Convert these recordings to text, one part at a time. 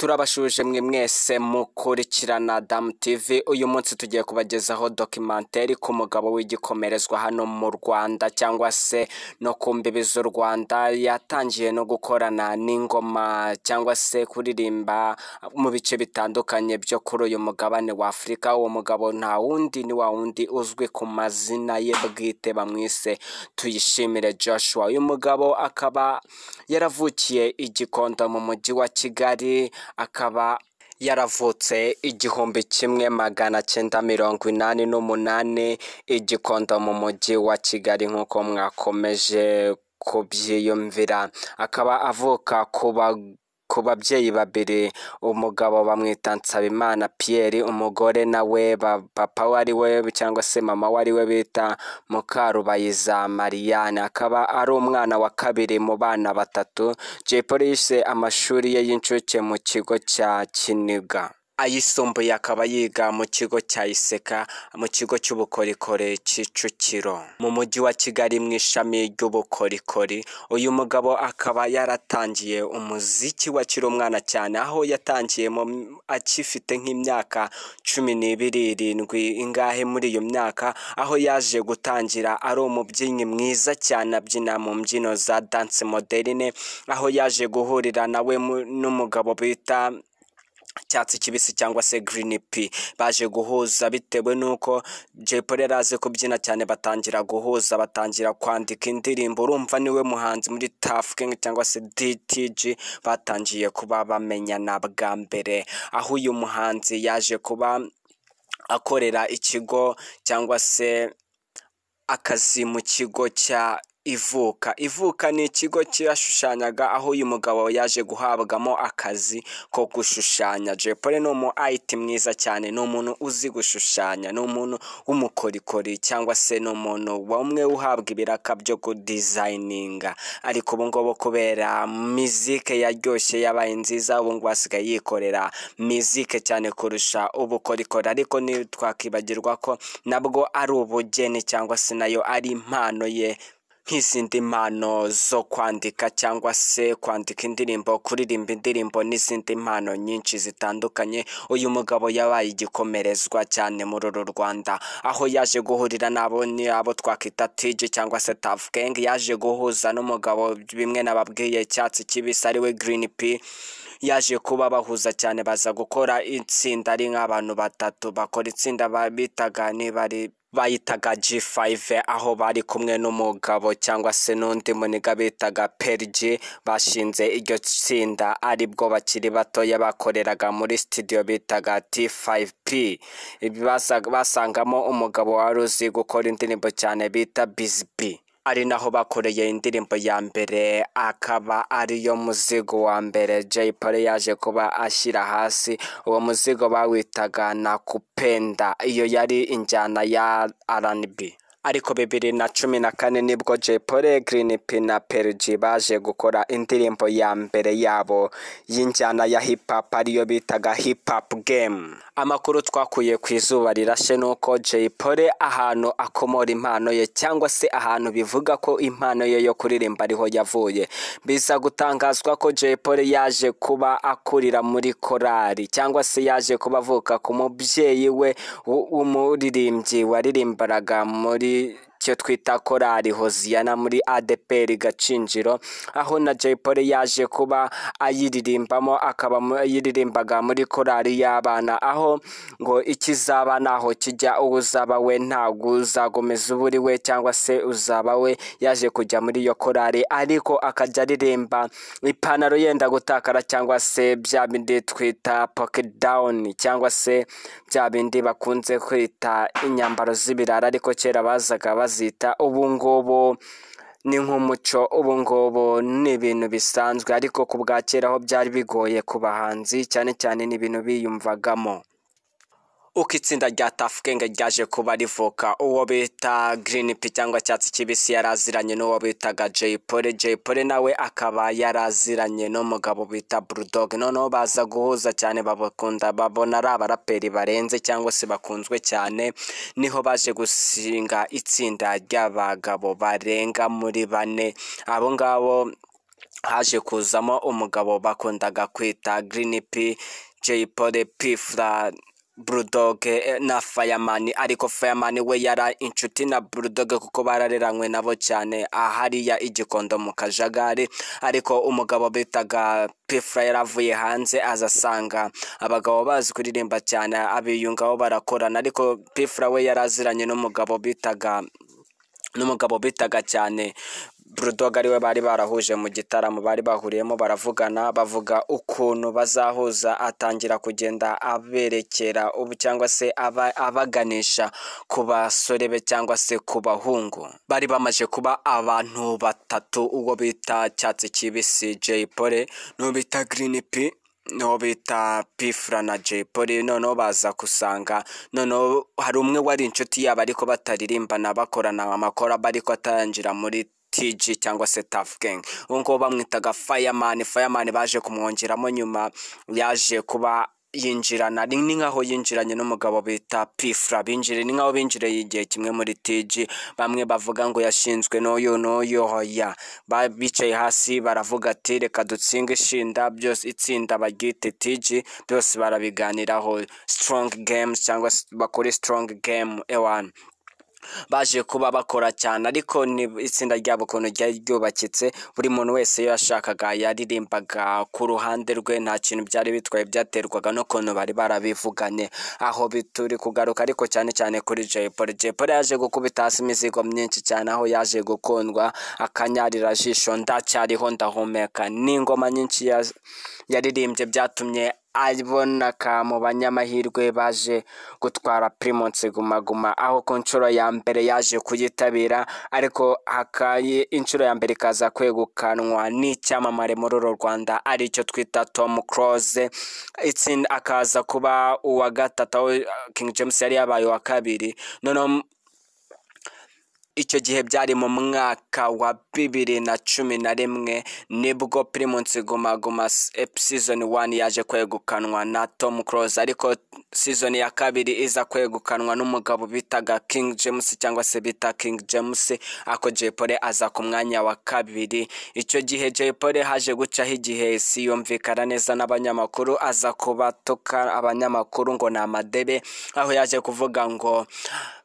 Turabashuje mwe mwese mukurikirana Dam TV. Uyu munsi tugiye kubagezaho documentary ku mugabo w'igikomerezwa hano mu Rwanda cyangwa se no ku mbibi z'u Rwanda. Yatangiye no gukorana n'ingoma cyangwa se kuririmba mu bice bitandukanye byo kuri uyu mugabane wa Afrika. Uwo mugabo nta wundi ni wa wundi uzwi ku mazina ye bwite bamwise Tuyishimire Joshua. Uyu mugabo akaba yaravukiye i Gikondo mu mujyi wa Kigali, akaba yaravutse 1988 i Gikondo mu mujyi wa Kigali nk'uko mwakomeje kubyiyumvira. Akaba avuka ku babyeyi babiri, umugabo bamwita Nsabimana Pierre, umugore nawe papa wari we cyangwa se mama wari we bita Mukarubayiza Mariane. Akaba ari umwana wa kabiri mu bana batatu. Jay Polly yise amashuri ye y'incuke mu kigo cya Kiniga, ayisumbuye akaba yiga mu kigo cya Iseka mu kigo cy'ubukorikori Kicukiro mu mujyi wa Kigali mu ishami ry'ubukorikori. Uyu mugabo akaba yaratangiye umuziki wakiri umwana cyane, aho yatangiye akifite nk'imyaka 17 ingahe muri iyo myaka, aho yaje gutangira ari umubyinnyi mwiza cyane abyina mu mbyino za dance moderne, aho yaje guhurira nawe n'umugabo bita cyatsi kibisi cyangwa se green pea. Baje guhuza bitewe nuko Jay Polly yaraze kubyina cyane, batangira guhuza, batangira kwandika indirimbo. Urumva niwe muhanzi muri Tuff Gang cyangwa se DTG batangiye kuba bamenyana bwa mbere, aho uyu muhanzi yaje kuba akorera ikigo cyangwa se akazi mu kigo cya Ivuka ni ikigo cyashushanyaga, aho uyu mugabo yaje guhabwamo akazi ko gushushanya. Jay Polly ni umu IT mwiza cyane, ni umuntu uzi gushushanya, ni umuntu w'umukorikori cyangwa se ni umuntu wamwe uhabwa ibiraka byo kudesigninga. Ariko ubu ngubu kubera muzike yaryoshye yabaye nziza, ubu ngubu asigaye yikorera muzike cyane kurusha ubukorikori. Ariko ni twakibagirwa ko nabwo ari ubugeni cyangwa se nayo ari impano ye nk'izindi mpano zo kwandika cyangwa se kwandika indirimbo, kuririmba indirimbo n'izindi mpano nyinshi zitandukanye. Uyu mugabo yabaye igikomerezwa cyane muri uru Rwanda, aho yaje guhurira abo twakita TG cyangwa se Tuff Gang. Yaje guhuza n'umugabo bimwe nababwiye cyatsi kibisi ari we Green Pea. Yaje kuba bahuza cyane, baza gukora itsinda ari nk'abantu batatu, bakora itsinda bayitaga G5, aho bari kumwe n'umugabo cyangwa se n'undi muniga bitaga Pergi. Bashinze iryo tsinda aribwo bakiri batoya bakoreraga muri studio bitaga T5P. Basangamo umugabo wari uzi gukora indirimbo cyane bita Busy B, ari naho bakoreye indirimbo ya mbere, akaba ariyo muzigo wa mbere Jay Polly yaje kuba ashyira hasi. Uwo muzigo bawitaga Nakupenda, iyo yari injyana ya R&B. Ariko 2014 nibwo Jay Polly, Green Pea na Pergi baje gukora indirimbo ya mbere yabo y'injyana ya hip hop ariyo bitaga Hip Hop Game. Amakuru twakuye ku izuba rirashe nuko Jay Polly ahantu akomora impano ye cyangwa se ahantu bivuga ko impano ye yo kuririmba ariho yavuye, biza gutangazwa ko Jay Polly yaje kuba akurira muri korali cyangwa se yaje kuba avuka ku mubyeyi we w'umuririmbyi waririmbaraga muri cyo twita korali Hoziyana muri ADPR Gacinjiro, aho na Jay Polly yaje kuba ayiririmbamo, akaba ayiririmbaga muri korali y'abana, aho ngo ikizaba naho kijya uzaba we ntabwo uzagomeza uburi we cyangwa se uzaba we. Yaje kujya muri iyo korali ariko akajya aririmba ipantaro yenda gutakara cyangwa se bya bindi twita pocket down cyangwa se bya bindi bakunze kwita inyambaro z'ibirara, ariko kera bazaga bazita. Ubu ngubu ni nk'umuco, ubu ngubu ni ibintu bisanzwe, ariko ku bwa kera aho byari bigoye ku bahanzi cyane cyane ni ibintu biyumvagamo. Uko itsinda rya Tuff Gang ryaje kuba rivuka, uwo bita Green Pea cyangwa cyatsi kibisi yaraziranye n'uwo bitaga Jay Polly. Jay Polly nawe akaba yaraziranye n'umugabo bita Bulldog. Noneho baza guhuza cyane, babona ari abaraperi barenze cyangwa se bakunzwe cyane, niho baje gusinga itsinda ry'abagabo barenga muri 4. Abo ngabo haje kuzamo umugabo bakundaga kwita Green P, Jay Polly, P-Fla, Bulldog na Fireman, ariko Fireman we yara inshuti na Bulldog kuko barareranywe nabo cyane ahariya igikondo mu Kajagari, ariko umugabo bitaga P-Fla yaravuye hanze azasanga abagabo bazi kuririmba cyane abiyungaho barakorana, ariko P-Fla we yaraziranye n'umugabo bitaga cyane Bulldog, ariwe bari barahuje mu gitaramo bari bahuriyemo baravugana, bavuga ukuntu bazahuza, atangira kugenda aberekera ubu cyangwa se abaganisha ku basore be cyangwa se ku bahungu. Bari bamaje kuba abantu batatu, uwo bita cyatsi kibisi Jay Polly, n'uwo bita Green P, n'uwo bita P-Fla na Jay Polly. Noneho baza kusanga noneho hari umwe wari inshuti yabo ariko bataririmbana bakorana amakora ariko atangira muri TG cyangwa se Tough Gang, ngo bamwitaga Fireman. Baje kumwongeramo nyuma, yaje kuba yinjirana ni nkaho yinjiranye n'umugabo bita P-Fla, ni nkaho binjiriye igihe kimwe muri TG. Bamwe bavuga ngo yashinzwe n'uyu hoya, bicaye hasi baravuga ati reka dutsinge itsinda baryite TG, byose barabiganiraho strong games cyangwa bakora strong game ewan. Baje kuba bakora cyane, ariko ni itsinda ryabo ukuntu ryari ryubakitse, buri muntu wese yashakaga yaririmbaga ku ruhande rwe, nta kintu byari bitwaye, byaterwaga no kuntu bari barabivuganye. Aho bituri kugaruka ariko cyane kuri Jay Polly. Jay Polly yaje gukubita hasi imizigo myinshi cyane, aho yaje gukundwa akanyarira jisho ndacyariho ndahumeka, n'ingoma nyinshi yaririmbye byatumye aboneka mu banyamahirwe baje gutwara Primus Guma Guma, aho ku nshuro ya mbere yaje kuyitabira, ariko inshuro ya mbere ikaza kwegukanwa n'icyamamare muri uru Rwanda aricyo twita Tom Close. Itsinda akaza kuba uwa gatatu, aho King James yari yabaye wa kabiri. Noneho icyo gihe byari mu mwaka wa 2011 nibwo Primus Guma Guma season 1 yaje kwegukanwa na Tom Close, ariko season ya kabiri iza kwegukanwa n'umugabo bitaga King James cyangwa se bita King James, ako Jay Polly aza ku mwanya wa kabiri. Icyo gihe Jay Polly haje gucaho igihe siyumvikana neza n'abanyamakuru, aza kubatoka abanyamakuru ngo namadebe, aho yaje kuvuga ngo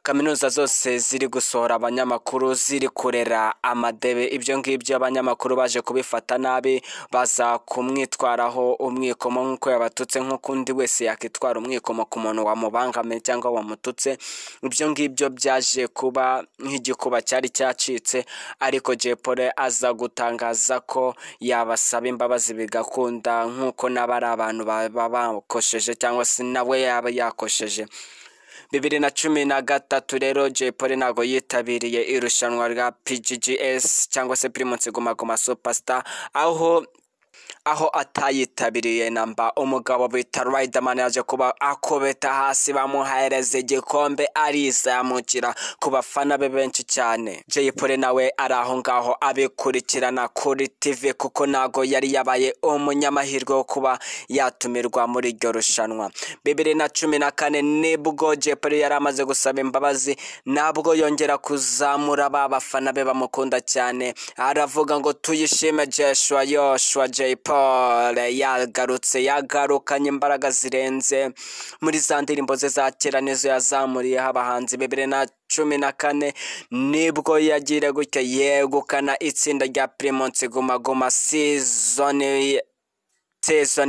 kaminuza zose ziri gusohora abanyamakuru ziri kurera amadebe. Ibyo ngibyo abanyamakuru baje kubifata nabi, baza kumwitwaraho umwikomo nk'uko yabatutse, nk'ukundi wese yakitwara umwikomo ku muntu wamubangamiye cyangwa wamututse. Ibyo ngibyo byaje kuba nk'igikuba cyari cyacitse, ariko Jay Polly aza gutangaza ko yabasaba imbabazi bigakunda, nk'uko n'abari abantu bakosheje cyangwa se nawe yaba yakosheje. 2013 rero Jay Polly ntago yitabiriye irushanwa rya PGGS cyangwa se Primus Guma Guma Superstar, aho atayitabiriye namba. Umugabo bita Riderman yaje kuba akobeta hasi, bamuhereze igikombe arizamukira ku bafana be benshi cyane. Jay Polly nawe ari aho ngaho abikurikirana kuri TV, kuko nago yari yabaye umunyamahirwe wo kuba yatumirwa muri iryo rushanwa. 2014 nibwo Jay Polly yari amaze gusaba imbabazi, nabwo yongera kuzamura bafana be bamukunda cyane, aravuga ngo tuyishime Yoshua Jay Polly yagarukanye imbaraga zirenze muri za ndirimbo ze za kera nizo yazamuriyeho abahanzi. 2014 nibwo yagire gutya yegukana itsinda rya Primus Guma Guma season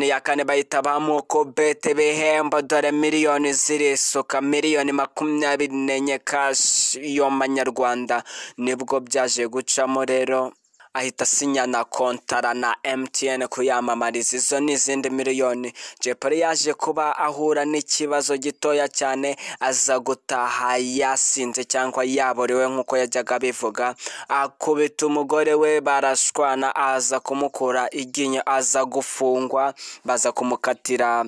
ya kane, bahita bamuko bete bihembo, dore miliyoni zirisuka, miliyoni 24 cash yo manyarwanda. Nibwo byaje gucamo rero ahita sinyana kontara na MTN kuyamamariza izo n'izindi miliyoni. Jay Polly yaje kuba ahura n'ikibazo gitoya cyane, aza gutaha yasinze cyangwa yaborewe nk'uko yajyaga bivuga, akubita umugorewe barashwana, aza kumukura iginyo, aza gufungwa, baza kumukatira,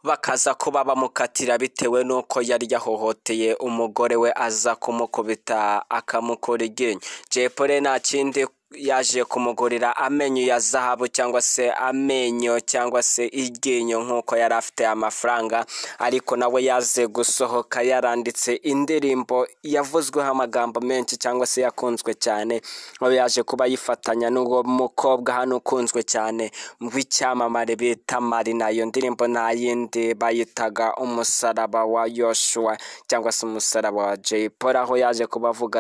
bakaza kuba bamukatira bitewe nuko yari yahohoteye umugore we, aza kumukubita akamukura iginyo. Jay Polly nta kindi yaje kumugurira amennyo ya zahabu cyangwa se amennyo cyangwa se iryinyo nk'uko yari afite amafaranga, ariko nawe yaze gusohoka yaranditse indirimbo yavuzweho amagambo menshi cyangwa se yakunzwe cyane, aho yaje kuba yifatanya n'uwo mukobwa hano ukunzwe cyane w'icyamamare bita Marina. Iyo ndirimbo nta yindi bayitaga umusaraba wa Yoshua cyangwa se umusaraba wa Jay Polly, aho yaje kuba avuga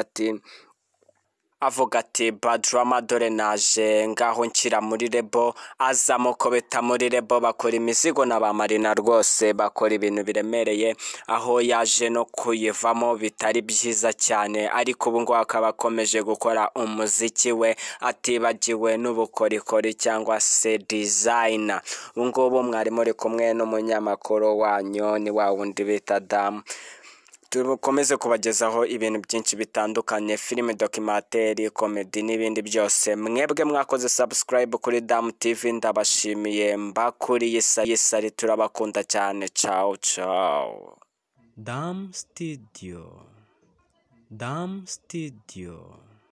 ati badrama dore naje ngaho nshyira muri rebo, aza mukobeta muri rebo bakora imizigo na ba Marina rwose bakora ibintu biremereye, aho yaje no kuyivamo bitari byiza cyane, ariko ubu ngubu akaba akomeje gukora umuziki we atibagiwe n'ubukorikori cyangwa se designer. Ubu ngubu mwari muri kumwe n'umunyamakuru wanyu ni wa wundi bita Damu, tukomeze kubagezaho ibintu byinshi bitandukanye, filime, documentary, comedy n'ibindi byose. Mwebwe mwakoze subscribe kuri Damu TV, ndabashimiye mbakuri yisari, turabakunda cyane. Ciao ciao. Damu Studio.